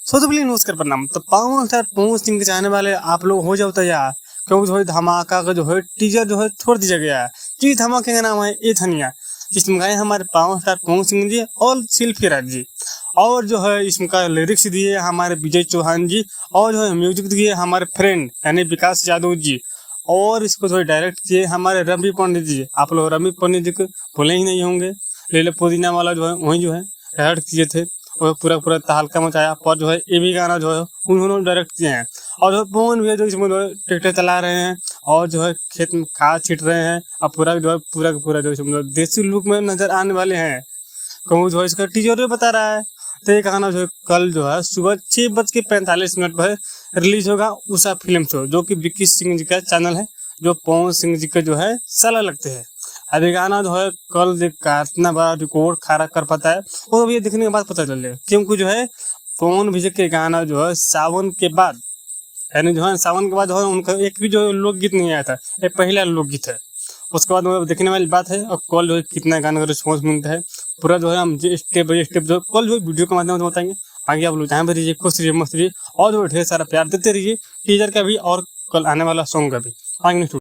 तो बोलिए नमस्कार प्रणाम। तो पवन स्टार पवन सिंह के चाहने वाले आप लोग हो जाओ तैयार, क्योंकि जो है धमाका का जो है टीजर जो है छोड़ दिया गया है। जी धमाके का नाम है ए धनिया, जिसमें गाए हमारे पवन स्टार पवन सिंह जी और शिल्पी राज जी, और जो है इसमें का लिरिक्स दिए हमारे विजय चौहान जी, और जो है म्यूजिक दिए हमारे फ्रेंड यानी विकास यादव जी, और इसको जो है डायरेक्ट किए हमारे रवि पंडित जी। आप लोग रवि पंडित जी को भूले ही नहीं होंगे, ले लो पुदीना वाला जो है वही जो है डायरेक्ट किए थे, और पूरा पूरा तहलका मचाया। पर जो है ये भी गाना जो है उन्होंने डायरेक्ट किए हैं। और जो पवन भी है जो इसमें जो है ट्रैक्टर चला रहे हैं और जो है खेत में खाद छीट रहे हैं, और पूरा जो है पूरा का पूरा जो है देसी लुक में नजर आने वाले हैं। कहूँ जो है इसका टीजर भी बता रहा है। तो ये गाना जो है कल जो है सुबह 6:45 पर रिलीज होगा उषा फिल्म शो, जो कि विक्की सिंह जी का चैनल है, जो पवन सिंह जी के जो है साला लगते हैं। अब ये गाना जो है कल कितना बड़ा रिकॉर्ड खड़ा कर पाता है वो तो ये देखने के बाद पता चलेगा, क्योंकि जो है पवन विजय के गाना जो है सावन के बाद, यानी जो है सावन के बाद जो है उनका एक भी जो लोकगीत नहीं आया था, ये पहला लोकगीत है। उसके बाद वो देखने वाली बात है। और कल जो है कितना गाना का रिस्पॉन्स मिलता है पूरा जो है हम स्टेप बाई स्टेप जो कल जो वीडियो के माध्यम से बताएंगे। आगे आप लोग जहाँ भी रहिए खुश रहिए मस्त रहिए, और जो ढेर सारा प्यार देते रहिए टीजर का भी और कल आने वाला सॉन्ग का भी। आगे